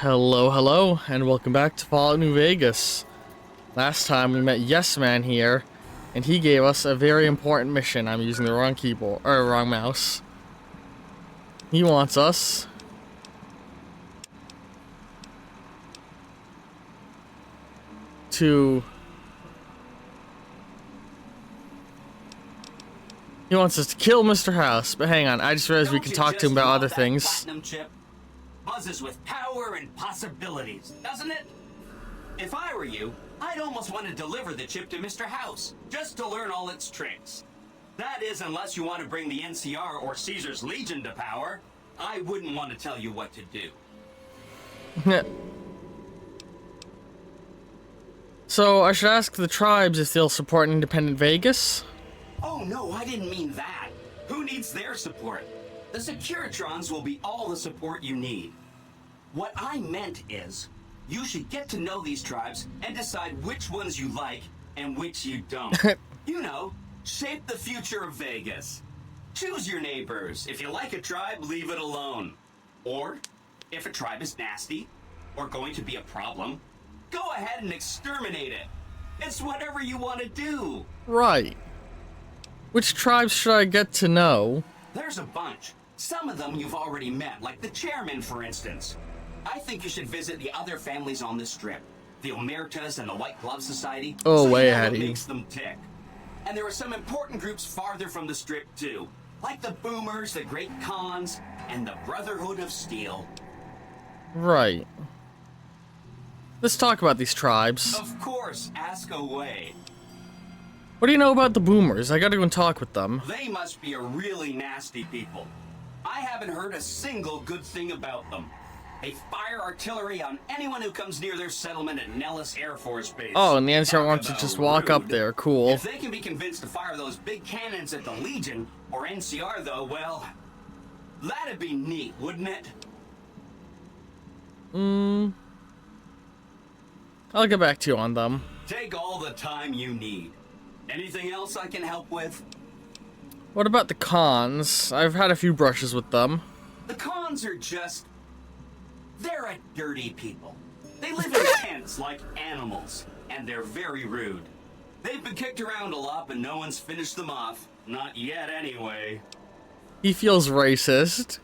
Hello, and welcome back to Fallout New Vegas. Last time we met Yes Man here, and he gave us a very important mission. I'm using the wrong keyboard, or wrong mouse. He wants us to... He wants us to kill Mr. House, but hang on, I just realized we can talk to him about other things. Platinum chip buzzes with power and possibilities, doesn't it? If I were you, I'd almost want to deliver the chip to Mr. House, just to learn all its tricks. That is, unless you want to bring the NCR or Caesar's Legion to power. I wouldn't want to tell you what to do. So, I should ask the tribes if they'll support independent Vegas? Oh no, I didn't mean that. Who needs their support? The Securitrons will be all the support you need. What I meant is, you should get to know these tribes and decide which ones you like and which you don't. You know, shape the future of Vegas. Choose your neighbors. If you like a tribe, leave it alone. Or, if a tribe is nasty, or going to be a problem, go ahead and exterminate it. It's whatever you want to do. Right. Which tribes should I get to know? There's a bunch. Some of them you've already met, like the chairman, for instance. I think you should visit the other families on this strip. The Omertas and the White Glove Society. Oh, so way you know ahead what of you. makes them tick. And there are some important groups farther from the strip, too. Like the Boomers, the Great Khans, and the Brotherhood of Steel. Right. Let's talk about these tribes. Of course, ask away. What do you know about the Boomers? I gotta go and talk with them. They must be a really nasty people. I haven't heard a single good thing about them. They fire artillery on anyone who comes near their settlement at Nellis Air Force Base. Oh, and the NCR Talk wants to about just walk up rude. there. Cool. If they can be convinced to fire those big cannons at the Legion, or NCR though, well, that'd be neat, wouldn't it? I'll get back to you on them. Take all the time you need. Anything else I can help with? What about the cons? I've had a few brushes with them. The cons are just... they're a dirty people. They live in tents like animals, and they're very rude. They've been kicked around a lot, but no one's finished them off. Not yet, anyway. He feels racist.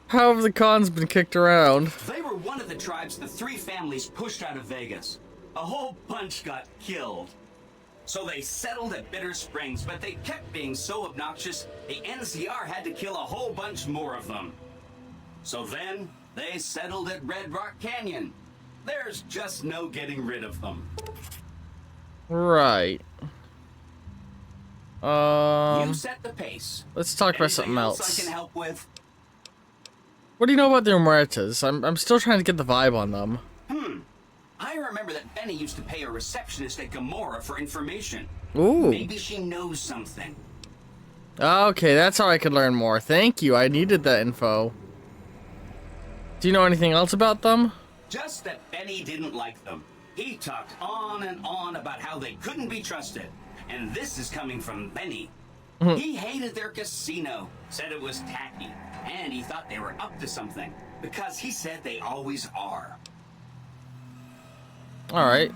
How have the cons been kicked around? They were one of the tribes the three families pushed out of Vegas. A whole bunch got killed. So they settled at Bitter Springs, but they kept being so obnoxious, the NCR had to kill a whole bunch more of them. So then, they settled at Red Rock Canyon. There's just no getting rid of them. Right. You set the pace. Let's talk about Anything something else else. I can help with? What do you know about the Omertas? I'm still trying to get the vibe on them. I remember that Benny used to pay a receptionist at Gomorrah for information. Ooh. Maybe she knows something. Okay, that's how I could learn more. Thank you, I needed that info. Do you know anything else about them? Just that Benny didn't like them. He talked on and on about how they couldn't be trusted. And this is coming from Benny. He hated their casino, said it was tacky, and he thought they were up to something, because he said they always are. Alright.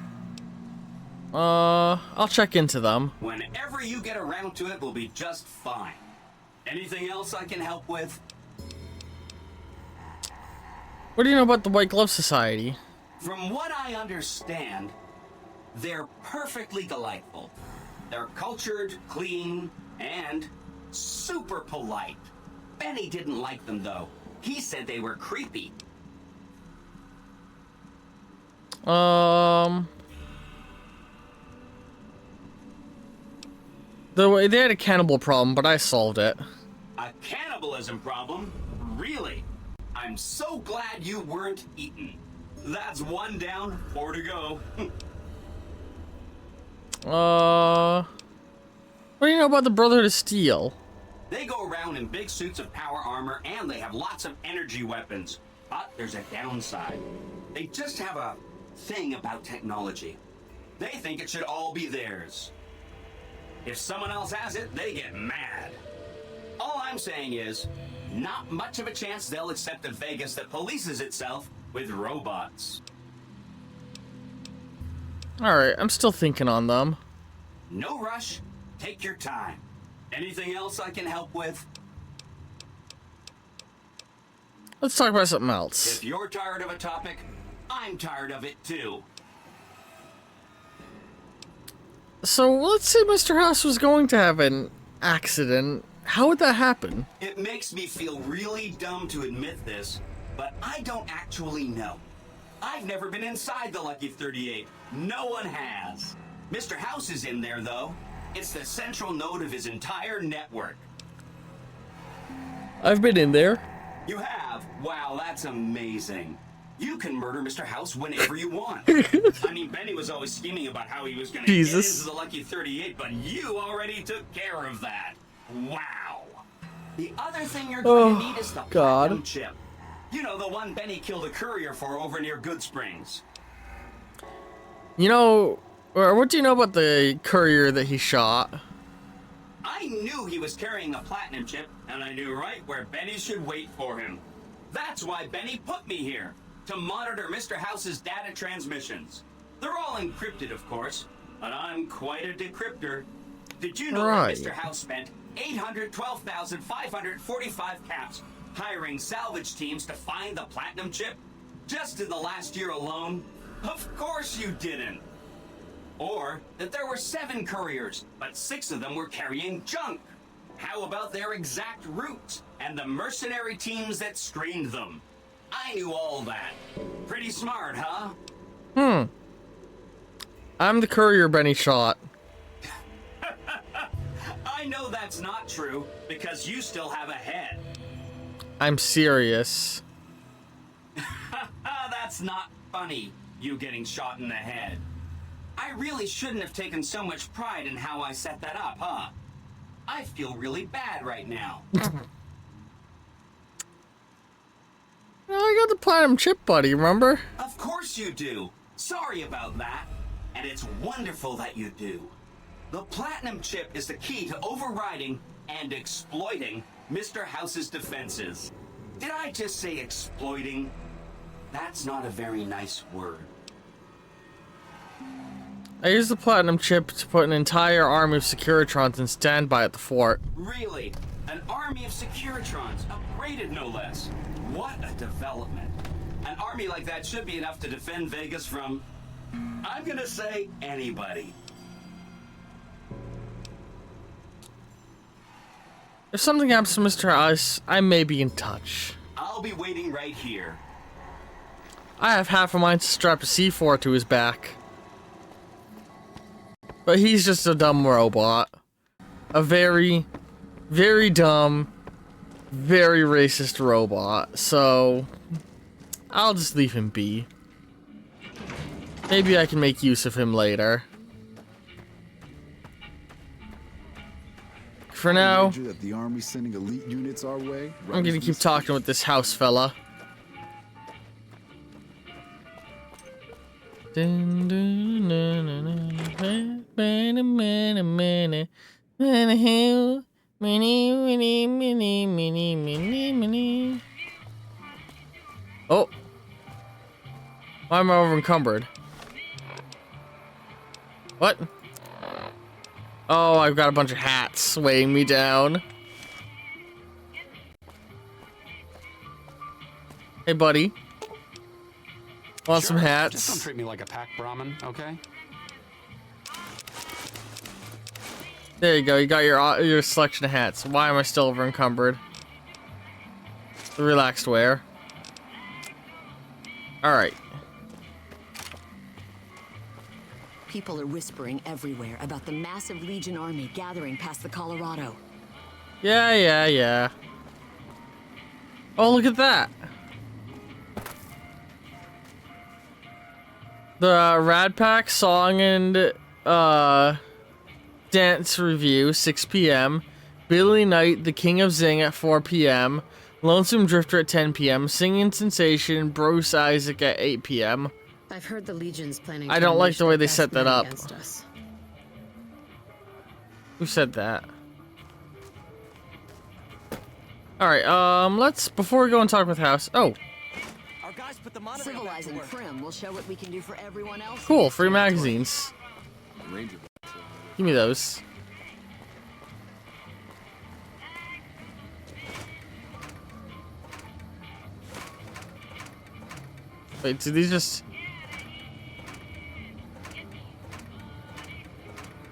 I'll check into them. Whenever you get around to it, we'll be just fine. Anything else I can help with? What do you know about the White Glove Society? From what I understand, they're perfectly delightful. They're cultured, clean, and super polite. Benny didn't like them, though. He said they were creepy. They had a cannibal problem, but I solved it. A cannibalism problem? Really? I'm so glad you weren't eaten. That's one down, 4 to go. What do you know about the Brotherhood of Steel? They go around in big suits of power armor, and they have lots of energy weapons. But there's a downside. They just have a thing about technology. They think it should all be theirs. If someone else has it, they get mad. All I'm saying is, not much of a chance they'll accept a Vegas that polices itself with robots. Alright, I'm still thinking on them. No rush. Take your time. Anything else I can help with? Let's talk about something else. If you're tired of a topic, I'm tired of it too. So, let's say Mr. House was going to have an accident. How would that happen? It makes me feel really dumb to admit this, but I don't actually know. I've never been inside the Lucky 38. No one has. Mr. House is in there, though. It's the central node of his entire network. I've been in there. You have? Wow, that's amazing. You can murder Mr. House whenever you want. I mean, Benny was always scheming about how he was going to get into the Lucky 38, but you already took care of that. Wow. The other thing you're going to need is the platinum chip. You know, the one Benny killed a courier for over near Good Springs. You know, what do you know about the courier that he shot? I knew he was carrying a platinum chip, and I knew right where Benny should wait for him. That's why Benny put me here, to monitor Mr. House's data transmissions. They're all encrypted, of course, but I'm quite a decryptor. Did you know that Mr. House spent 812,545 caps hiring salvage teams to find the platinum chip? Just in the last year alone? Of course you didn't. Or that there were 7 couriers, but 6 of them were carrying junk. How about their exact routes and the mercenary teams that screened them? I knew all that. Pretty smart, huh? I'm the courier Benny shot. I know that's not true, because you still have a head. I'm serious. That's not funny, you getting shot in the head. I really shouldn't have taken so much pride in how I set that up, huh? I feel really bad right now. Well, I got the platinum chip, buddy, remember? Of course you do. Sorry about that. And it's wonderful that you do. The platinum chip is the key to overriding and exploiting Mr. House's defenses. Did I just say exploiting? That's not a very nice word. I used the platinum chip to put an entire army of Securitrons in standby at the fort. Really? An army of Securitrons, upgraded no less. What a development. An army like that should be enough to defend Vegas from, I'm gonna say, anybody. If something happens to Mr. Ice, I may be in touch. I'll be waiting right here. I have half a mind to strap a C4 to his back. But he's just a dumb robot. A very, very dumb, very racist robot. So, I'll just leave him be. Maybe I can make use of him later. For now, that the Army's sending elite units our way, I'm gonna keep talking with this house fella. Oh. Why am I over encumbered? What? Oh, I've got a bunch of hats weighing me down. Hey, buddy. Want some hats? Just don't treat me like a pack Brahmin, okay? There you go. You got your selection of hats. Why am I still over encumbered? The relaxed wear. All right. People are whispering everywhere about the massive Legion army gathering past the Colorado. Yeah. Oh, look at that. The Rad Pack song and dance review, 6 p.m. Billy Knight, the King of Zing at 4 p.m. Lonesome Drifter at 10 p.m. Singing Sensation, Bruce Isaac at 8 p.m. I've heard the Legion's planning. I don't like the way they best set that man up. against us. Who said that? Alright, let's, before we go and talk with House. Oh. must put the monorail back to Civilizing work. Prim will show what we can do for everyone else. Cool, free magazines. Ranger. Give me those. Wait, do these just...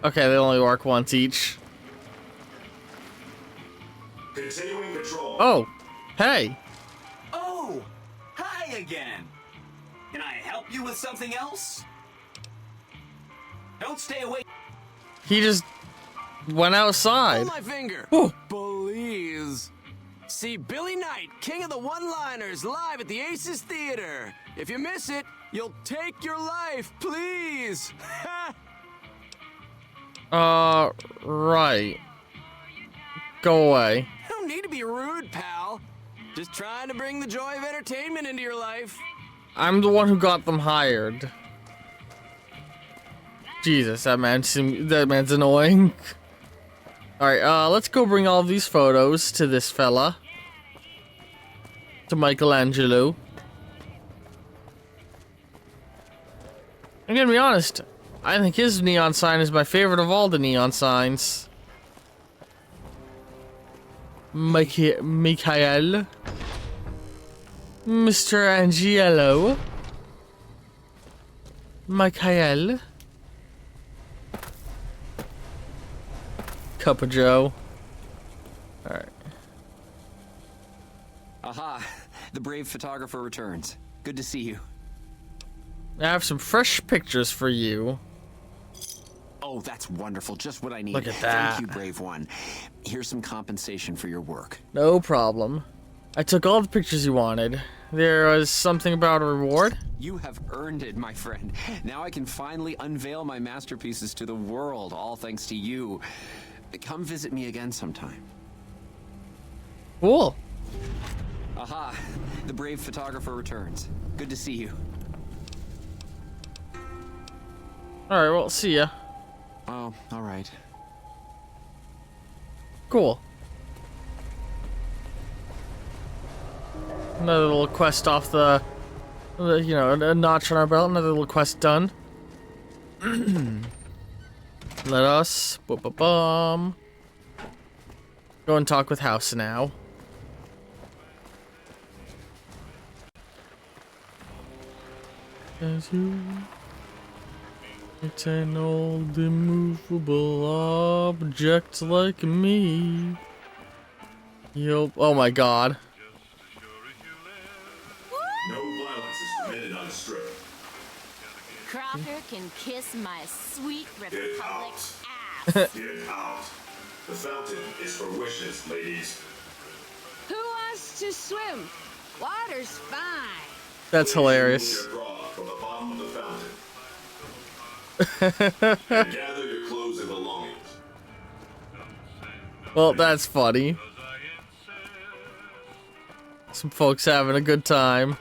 Okay, they only work once each. Continuing patrol. Oh, hey. Oh, hi again. Can I help you with something else? Don't stay away. He just went outside. Pull my finger. Whew. Please. See Billy Knight, king of the one-liners, live at the Aces Theater. If you miss it, you'll take your life. Please. Right. Go away. Don't need to be rude, pal. Just trying to bring the joy of entertainment into your life. I'm the one who got them hired. Jesus, that man's annoying. Alright, let's go bring all these photos to this fella. To Michelangelo. I'm gonna be honest, I think his neon sign is my favorite of all the neon signs. Michael. Mr. Angelo. Michael. Cup of Joe. Alright. Aha, the brave photographer returns. Good to see you. I have some fresh pictures for you. Oh, that's wonderful. Just what I need. Look at that. Thank you, brave one. Here's some compensation for your work. No problem. I took all the pictures you wanted. There was something about a reward? You have earned it, my friend. Now I can finally unveil my masterpieces to the world, all thanks to you. Come visit me again sometime. Cool. Aha, the brave photographer returns. Good to see you. Alright, well, see ya. Oh, all right. Cool. Another little quest off the you know, a notch on our belt. Another little quest done. Let us go and talk with House now. As you, it's an old immovable object like me. Yup. Oh my god. No violence is permitted on the strip. Crocker can kiss my sweet Get Republic out. ass. Get out. The fountain is for wishes, ladies. Who wants to swim? Water's fine. That's hilarious. Remove your bra from the bottom of the fountain. And gather your clothes and belongings. Well, that's funny. Some folks having a good time.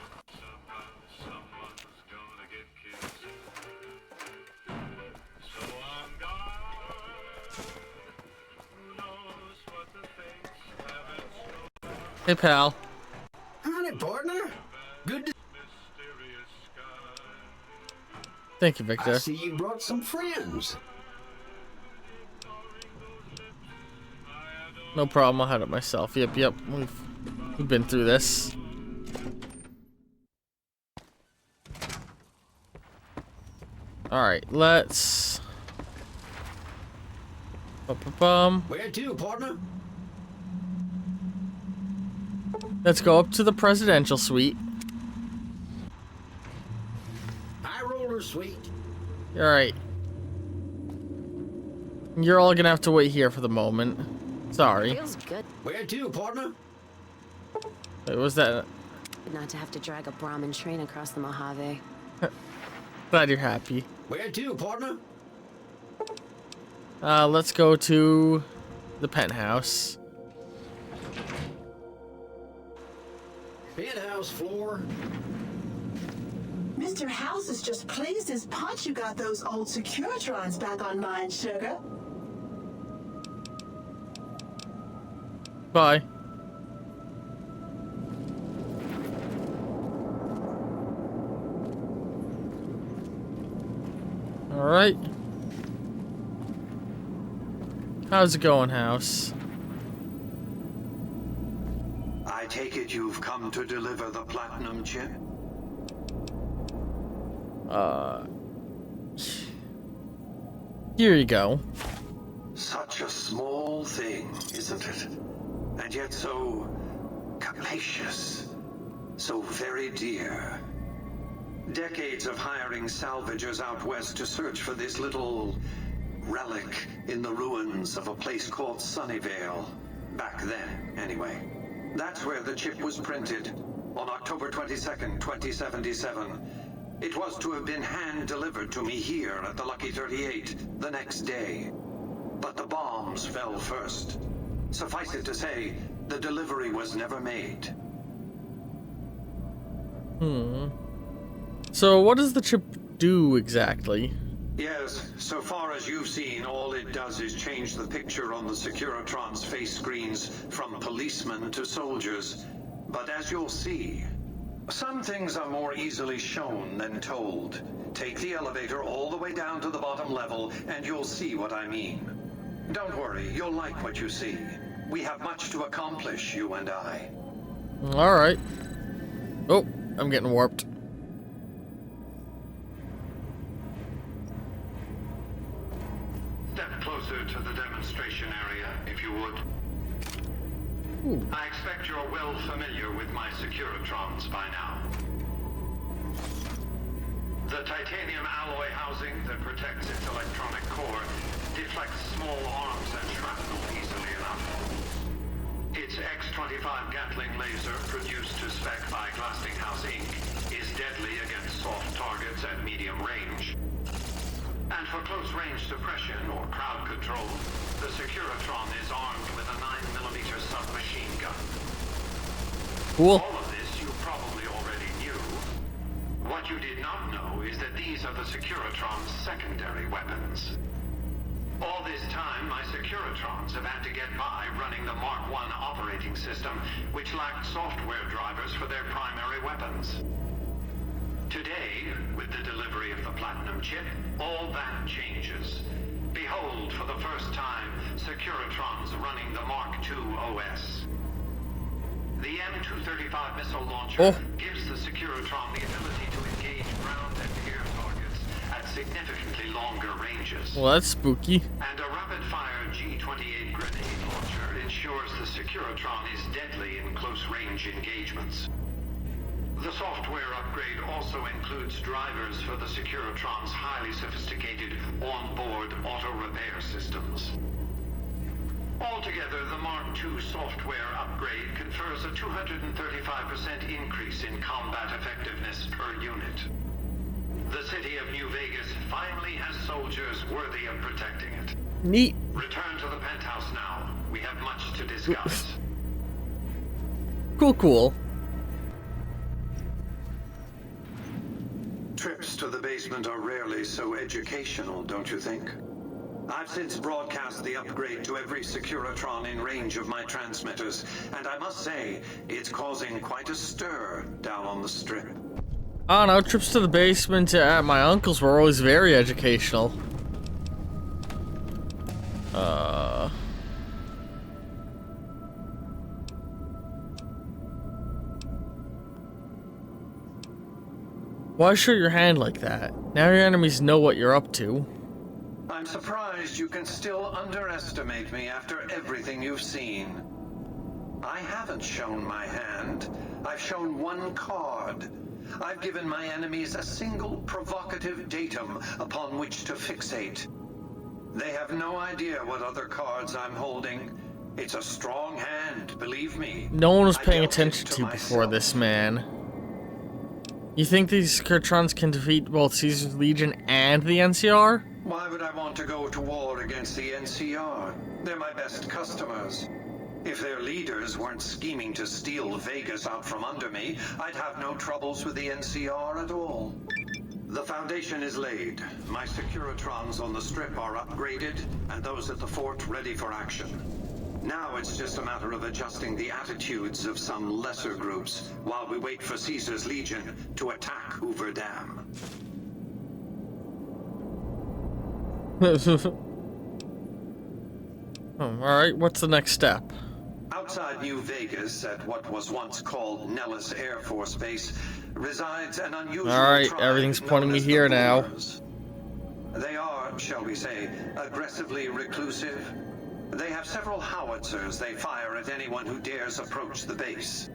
Hey, pal. Howdy, partner. Good to Thank you, I Victor. see you brought some friends. No problem, I'll head up myself. Yep, we've been through this. Alright, let's... Where to, partner? Let's go up to the presidential suite. High roller suite. Alright. You're all gonna have to wait here for the moment. Sorry. Feels good Where to, partner? Wait, was that... not to have to drag a Brahmin train across the Mojave. Glad you're happy. Where to, partner? Let's go to the penthouse. Penthouse floor. Mr. House is just pleased as punch you got those old Securitrons back online, sugar. Bye. Alright. How's it going, House? I take it you've come to deliver the platinum chip? Here you go. Such a small thing, isn't it? And yet so capacious, so very dear. Decades of hiring salvagers out west to search for this little relic in the ruins of a place called Sunnyvale. Back then, anyway. That's where the chip was printed, on October 22nd, 2077. It was to have been hand-delivered to me here at the Lucky 38 the next day. But the bombs fell first. Suffice it to say, the delivery was never made. So what does the chip do exactly? Yes, so far as you've seen, all it does is change the picture on the Securitron's face screens from policemen to soldiers. But as you'll see, some things are more easily shown than told. Take the elevator all the way down to the bottom level, and you'll see what I mean. Don't worry, you'll like what you see. We have much to accomplish, you and I. Alright. Oh, I'm getting warped. Step closer to the demonstration area, if you would. Ooh. I expect you're well familiar with my Securitrons by now. The titanium alloy housing that protects its electronic core deflects small arms and shrapnel easily enough. Its X-25 Gatling laser, produced to spec by Glassinghouse Inc., is deadly against soft targets at medium range. And for close-range suppression or crowd control, the Securitron is armed with a 9mm submachine gun. Cool. All of this you probably already knew. What you did not know is that these are the Securitron's secondary weapons. All this time, my Securitrons have had to get by running the Mark I operating system, which lacked software drivers for their primary weapons. Today, with the delivery of the Platinum chip, all that changes. Behold, for the first time, Securitrons running the Mark II OS. The M235 missile launcher gives the Securitron the ability to engage ground and air targets at significantly longer ranges. Well, that's spooky. And a rapid-fire G28 grenade launcher ensures the Securitron is deadly in close-range engagements. The software upgrade also includes drivers for the Securitron's highly sophisticated on-board auto-repair systems. Altogether, the Mark II software upgrade confers a 235% increase in combat effectiveness per unit. The city of New Vegas finally has soldiers worthy of protecting it. Neat. Return to the penthouse now. We have much to discuss. Cool. Trips to the basement are rarely so educational, don't you think? I've since broadcast the upgrade to every Securitron in range of my transmitters, and I must say, it's causing quite a stir down on the strip. I don't know, trips to the basement at my uncle's were always very educational. Why show your hand like that? Now your enemies know what you're up to. I'm surprised you can still underestimate me after everything you've seen. I haven't shown my hand. I've shown one card. I've given my enemies a single provocative datum upon which to fixate. They have no idea what other cards I'm holding. It's a strong hand, believe me. No one was paying attention to before this man. You think these Securitron's can defeat both Caesar's Legion and the NCR? Why would I want to go to war against the NCR? They're my best customers. If their leaders weren't scheming to steal Vegas out from under me, I'd have no troubles with the NCR at all. The foundation is laid. My Securitrons on the strip are upgraded, and those at the fort ready for action. Now it's just a matter of adjusting the attitudes of some lesser groups while we wait for Caesar's Legion to attack Hoover Dam. Alright, what's the next step? Outside New Vegas, at what was once called Nellis Air Force Base, resides an unusual Alright, tribe everything's pointing known me as here the now. Boomers. They are, shall we say, aggressively reclusive. They have several howitzers they fire at anyone who dares approach the base.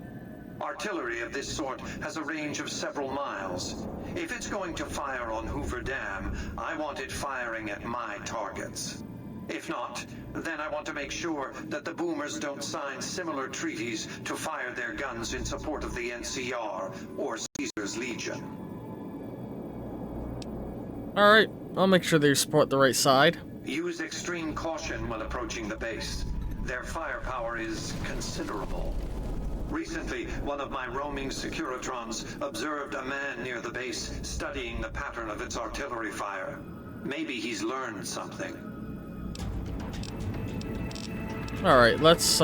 Artillery of this sort has a range of several miles. If it's going to fire on Hoover Dam, I want it firing at my targets. If not, then I want to make sure that the Boomers don't sign similar treaties to fire their guns in support of the NCR or Caesar's Legion. Alright, I'll make sure they support the right side. Use extreme caution when approaching the base. Their firepower is considerable. Recently, one of my roaming Securitrons observed a man near the base studying the pattern of its artillery fire. Maybe he's learned something. Alright, let's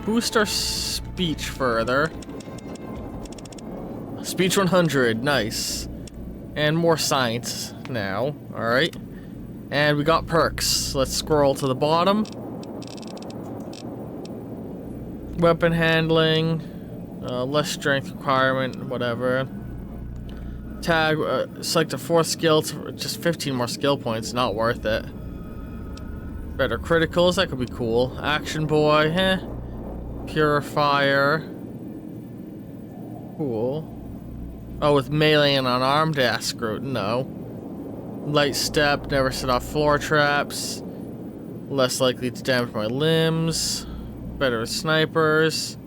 boost our speech further. Speech 100, nice. And more science now, alright. And we got perks. Let's scroll to the bottom. Weapon handling, less strength requirement, whatever. Tag, select a 4th skill, to just 15 more skill points, not worth it. Better criticals, that could be cool. Action boy, Purifier. Cool. Oh, with melee and unarmed, screw it, no. Light step, never set off floor traps. Less likely to damage my limbs. Better with snipers.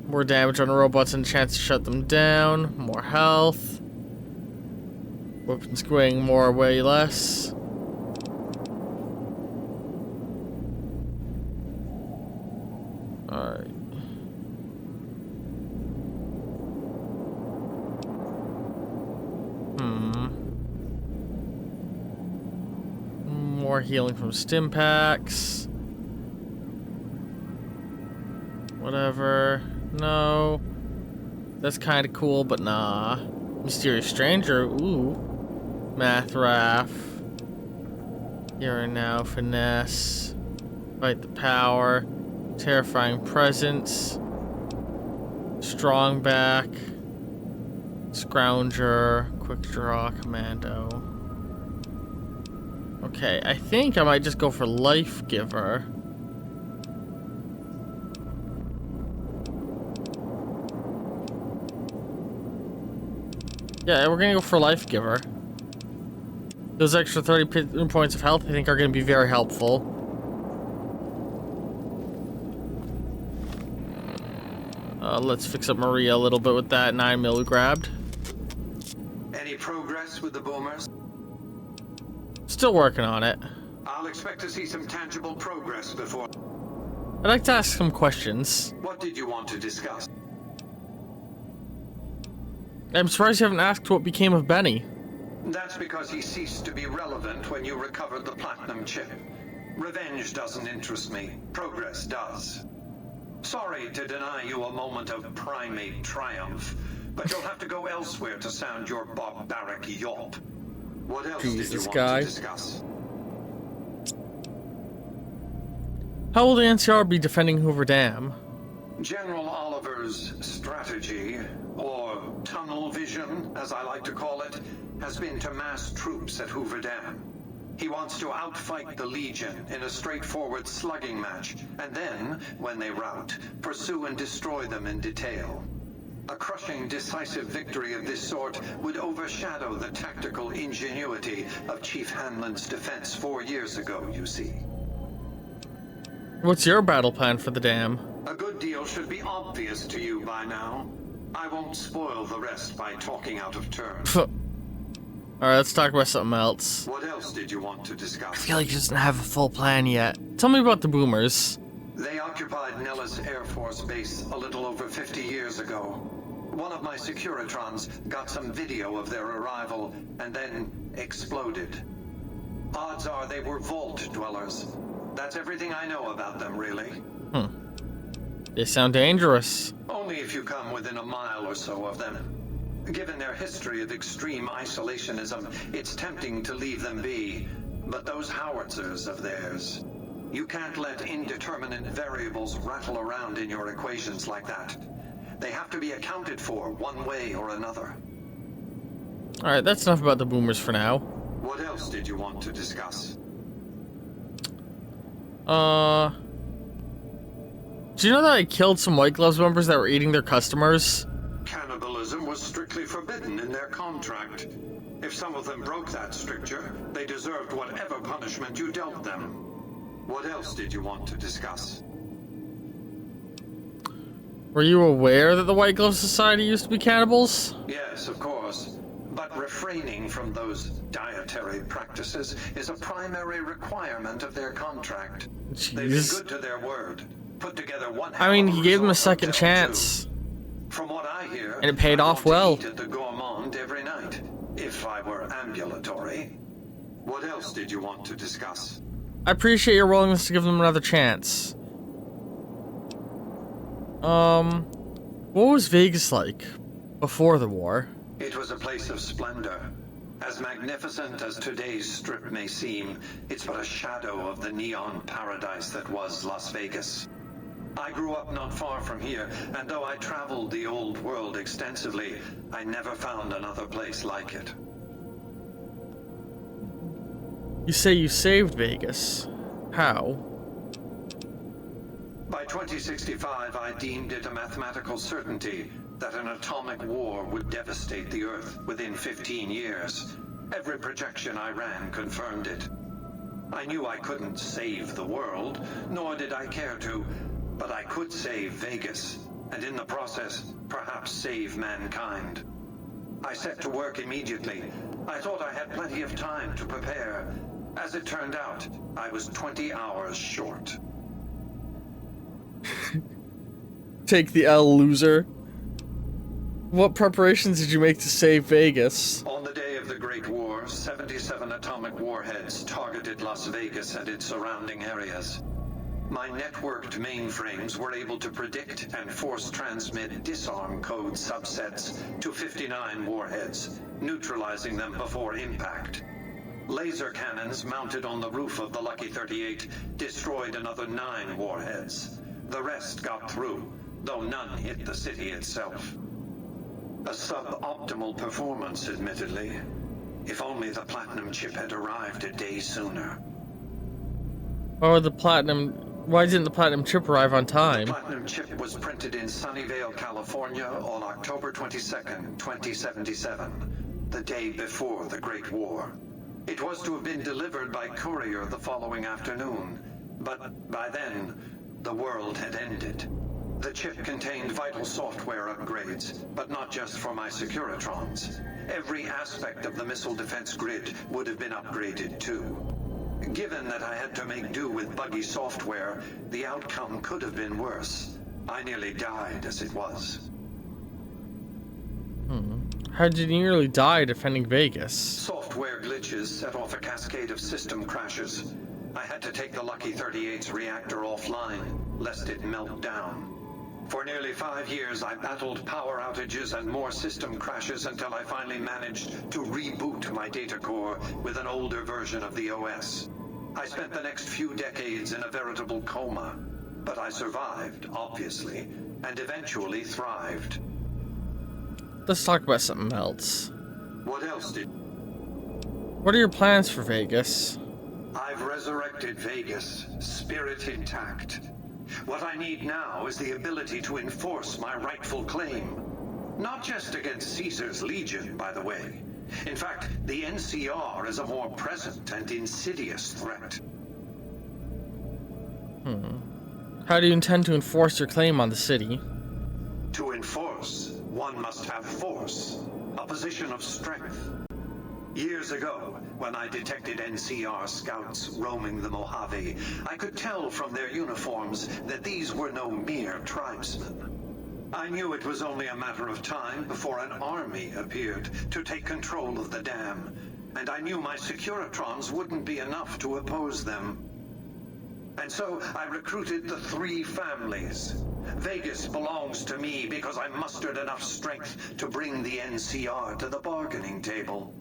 More damage on robots and a chance to shut them down. More health. Weapons going more, way less. Alright. More healing from stim packs. Whatever. No. That's kind of cool, but nah. Mysterious Stranger. Ooh. Math Raff. Here and Now. Finesse. Fight the Power. Terrifying Presence. Strong Back. Scrounger. Quick Draw. Commando. Okay, I think I might just go for Life Giver. Yeah, we're gonna go for Life Giver. Those extra 30 points of health I think are gonna be very helpful. Let's fix up Maria a little bit with that 9mm we grabbed. Any progress with the Boomers? Still working on it. I'll expect to see some tangible progress before. I'd like to ask some questions. What did you want to discuss? I'm surprised you haven't asked what became of Benny. That's because he ceased to be relevant when you recovered the platinum chip. Revenge doesn't interest me. Progress does. Sorry to deny you a moment of primate triumph, but you'll have to go elsewhere to sound your barbaric yawp. What else did you want to discuss? How will the NCR be defending Hoover Dam? General Oliver's strategy, or tunnel vision, as I like to call it, has been to mass troops at Hoover Dam. He wants to outfight the Legion in a straightforward slugging match, and then, when they rout, pursue and destroy them in detail. A crushing, decisive victory of this sort would overshadow the tactical ingenuity of Chief Hanlon's defense 4 years ago, you see. What's your battle plan for the dam? A good deal should be obvious to you by now. I won't spoil the rest by talking out of turn. Alright, let's talk about something else. What else did you want to discuss? I feel like he doesn't have a full plan yet. Tell me about the Boomers. They occupied Nellis Air Force Base a little over 50 years ago. One of my Securitrons got some video of their arrival and then exploded. Odds are they were vault dwellers. That's everything I know about them, really. They sound dangerous. Only if you come within a mile or so of them. Given their history of extreme isolationism, it's tempting to leave them be. But those howitzers of theirs, you can't let indeterminate variables rattle around in your equations like that. They have to be accounted for one way or another. Alright, that's enough about the boomers for now. What else did you want to discuss? Do you know that I killed some White Gloves members that were eating their customers? Cannibalism was strictly forbidden in their contract. If some of them broke that stricture, they deserved whatever punishment you dealt them. What else did you want to discuss? Were you aware that the White Glove Society used to be cannibals? Yes, of course. But refraining from those dietary practices is a primary requirement of their contract. Jeez. They've been good to their word. Put together one. I mean, he gave them a second chance. From what I hear, and it paid off well. Eat at the Gourmand every night, if I were ambulatory. What else did you want to discuss? I appreciate your willingness to give them another chance. What was Vegas like before the war? It was a place of splendor. As magnificent as today's strip may seem, it's but a shadow of the neon paradise that was Las Vegas. I grew up not far from here, and though I traveled the old world extensively, I never found another place like it. You say you saved Vegas. How? By 2065, I deemed it a mathematical certainty that an atomic war would devastate the Earth within 15 years. Every projection I ran confirmed it. I knew I couldn't save the world, nor did I care to, but I could save Vegas, and in the process, perhaps save mankind. I set to work immediately. I thought I had plenty of time to prepare. As it turned out, I was 20 hours short. Take the L, loser. What preparations did you make to save Vegas? On the day of the Great War, 77 atomic warheads targeted Las Vegas and its surrounding areas. My networked mainframes were able to predict and force transmit disarm code subsets to 59 warheads, neutralizing them before impact. Laser cannons mounted on the roof of the Lucky 38 destroyed another 9 warheads. The rest got through, though none hit the city itself. A suboptimal performance, admittedly. If only the platinum chip had arrived a day sooner. Why didn't the platinum chip arrive on time? The platinum chip was printed in Sunnyvale, California on October 22nd, 2077, the day before the Great War. It was to have been delivered by courier the following afternoon, but by then, the world had ended. The chip contained vital software upgrades, but not just for my Securitrons. Every aspect of the missile defense grid would have been upgraded too. Given that I had to make do with buggy software, the outcome could have been worse. I nearly died as it was. How did you nearly die defending Vegas? Software glitches set off a cascade of system crashes. I had to take the Lucky 38's reactor offline, lest it melt down. For nearly 5 years, I battled power outages and more system crashes until I finally managed to reboot my data core with an older version of the OS. I spent the next few decades in a veritable coma, but I survived, obviously, and eventually thrived. Let's talk about something else. What else did... What are your plans for Vegas? I've resurrected Vegas, spirit intact. What I need now is the ability to enforce my rightful claim. Not just against Caesar's Legion, by the way. In fact, the NCR is a more present and insidious threat. How do you intend to enforce your claim on the city? To enforce, one must have force, a position of strength. Years ago, when I detected NCR scouts roaming the Mojave, I could tell from their uniforms that these were no mere tribesmen. I knew it was only a matter of time before an army appeared to take control of the dam, and I knew my Securitrons wouldn't be enough to oppose them. And so I recruited the 3 families. Vegas belongs to me because I mustered enough strength to bring the NCR to the bargaining table.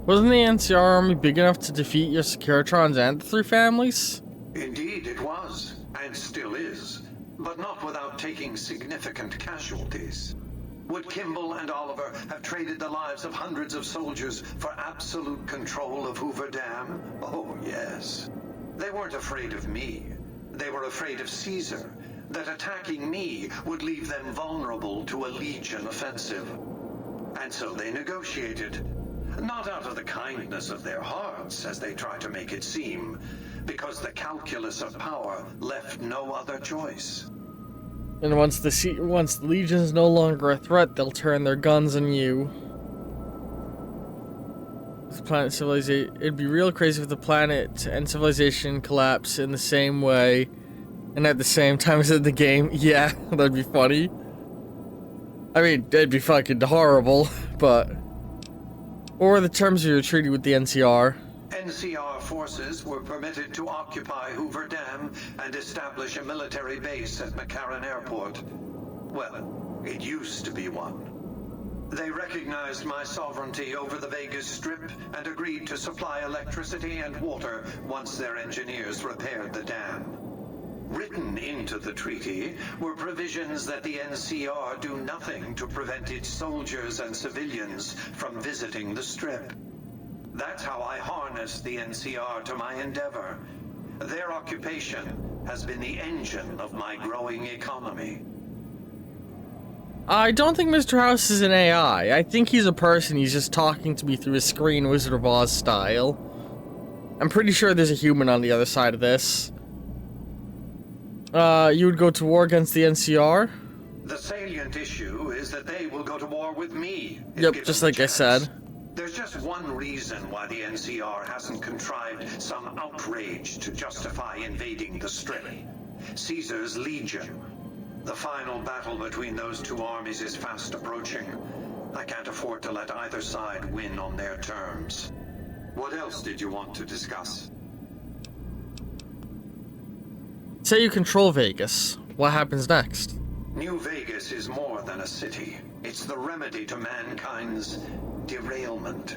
Wasn't the NCR army big enough to defeat your Securitrons and the three families? Indeed it was, and still is, but not without taking significant casualties. Would Kimball and Oliver have traded the lives of hundreds of soldiers for absolute control of Hoover Dam? Oh, yes. They weren't afraid of me. They were afraid of Caesar, that attacking me would leave them vulnerable to a Legion offensive. And so they negotiated. Not out of the kindness of their hearts, as they try to make it seem, because the calculus of power left no other choice. And once the Legion is no longer a threat, they'll turn their guns on you. This planet civilization. It'd be real crazy if the planet and civilization collapse in the same way, and at the same time as in the game. Yeah, that'd be funny. I mean, it'd be fucking horrible, but. What were the terms of your treaty with the NCR? NCR forces were permitted to occupy Hoover Dam and establish a military base at McCarran Airport. Well, it used to be one. They recognized my sovereignty over the Vegas Strip and agreed to supply electricity and water once their engineers repaired the dam. Written into the treaty were provisions that the NCR do nothing to prevent its soldiers and civilians from visiting the Strip. That's how I harnessed the NCR to my endeavor. Their occupation has been the engine of my growing economy. I don't think Mr. House is an AI. I think he's a person. He's just talking to me through a screen, Wizard of Oz style. I'm pretty sure there's a human on the other side of this. You would go to war against the NCR? The salient issue is that they will go to war with me. Yep, just like I said. There's just one reason why the NCR hasn't contrived some outrage to justify invading the Strip. Caesar's Legion. The final battle between those two armies is fast approaching. I can't afford to let either side win on their terms. What else did you want to discuss? Say you control Vegas. What happens next? New Vegas is more than a city. It's the remedy to mankind's derailment.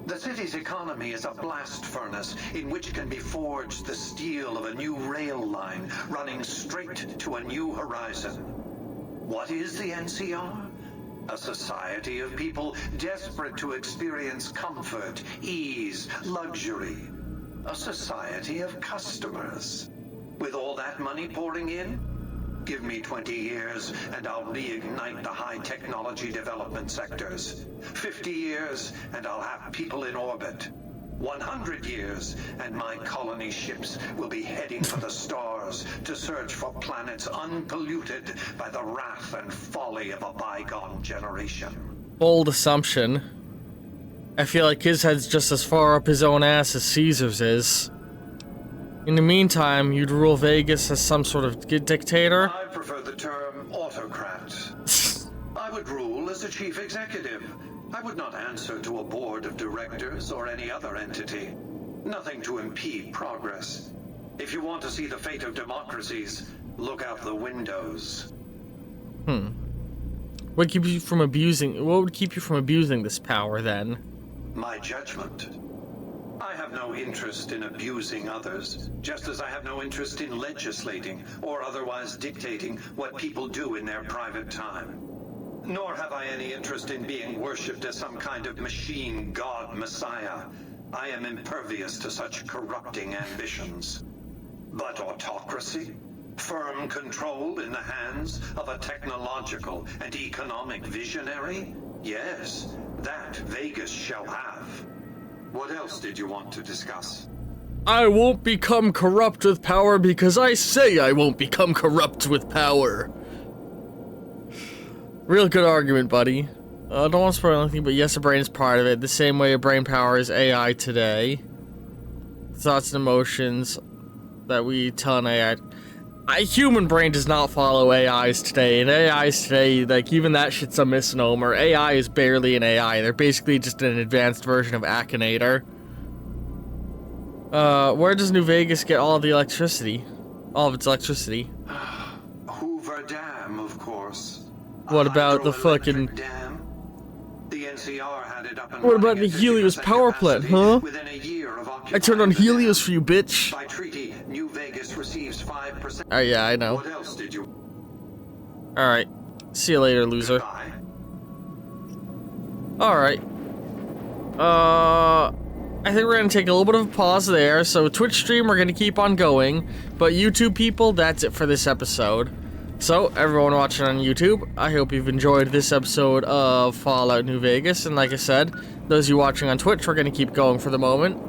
The city's economy is a blast furnace in which can be forged the steel of a new rail line running straight to a new horizon. What is the NCR? A society of people desperate to experience comfort, ease, luxury. A society of customers. With all that money pouring in, give me 20 years and I'll reignite the high technology development sectors. 50 years and I'll have people in orbit. 100 years and my colony ships will be heading for the stars to search for planets unpolluted by the wrath and folly of a bygone generation. Bold assumption. I feel like his head's just as far up his own ass as Caesar's is. In the meantime, you'd rule Vegas as some sort of dictator? I prefer the term autocrat. I would rule as a chief executive. I would not answer to a board of directors or any other entity. Nothing to impede progress. If you want to see the fate of democracies, look out the windows. What would keep you from abusing this power then? My judgment. I have no interest in abusing others, just as I have no interest in legislating or otherwise dictating what people do in their private time. Nor have I any interest in being worshipped as some kind of machine god messiah. I am impervious to such corrupting ambitions. But autocracy? Firm control in the hands of a technological and economic visionary? Yes, that Vegas shall have. What else did you want to discuss? I won't become corrupt with power because I say I won't become corrupt with power. Real good argument, buddy. I don't want to spoil anything, but yes, a brain is part of it. The same way a brain power is AI today. Thoughts and emotions that we tell an AI. A human brain does not follow AIs today, and AIs today, like, even that shit's a misnomer. AI is barely an AI. They're basically just an advanced version of Akinator. Where does New Vegas get all the electricity? All of its electricity? Hoover Dam, of course. What about the fucking... Dam? The NCR had it up and What about running the at Helios 50% power plant, capacity huh? within a year of I turned on occupying the Helios dam. for you, bitch. By treaty, New Vegas receives 5%. Oh, yeah, I know. What else did you... Alright. See you later, loser. Goodbye. Alright. I think we're gonna take a little bit of a pause there. So Twitch stream, we're gonna keep on going. But YouTube people, that's it for this episode. So, everyone watching on YouTube, I hope you've enjoyed this episode of Fallout New Vegas. And like I said, those of you watching on Twitch, we're gonna keep going for the moment.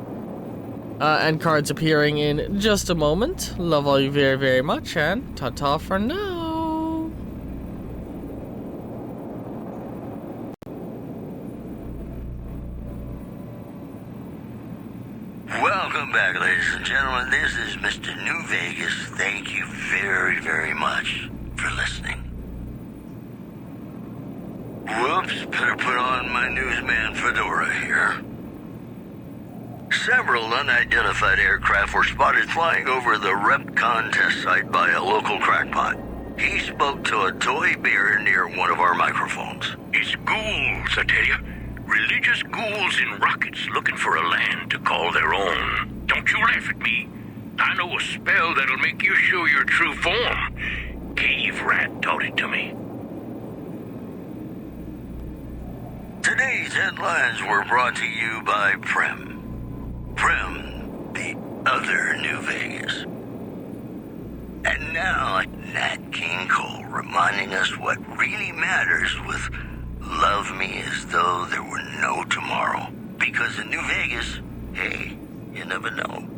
End cards appearing in just a moment. Love all you very, very much, and ta-ta for now. Welcome back, ladies and gentlemen. This is Mr. New Vegas. Thank you very, very much for listening. Whoops, better put on my newsman fedora here. Several unidentified aircraft were spotted flying over the RepCon test site by a local crackpot. He spoke to a toy bear near one of our microphones. It's ghouls, I tell you. Religious ghouls in rockets looking for a land to call their own. Don't you laugh at me. I know a spell that'll make you show your true form. Cave Rat taught it to me. Today's headlines were brought to you by Prem. Prem, the other New Vegas. And now, Nat King Cole reminding us what really matters with Love Me As Though There Were No Tomorrow. Because in New Vegas, hey, you never know.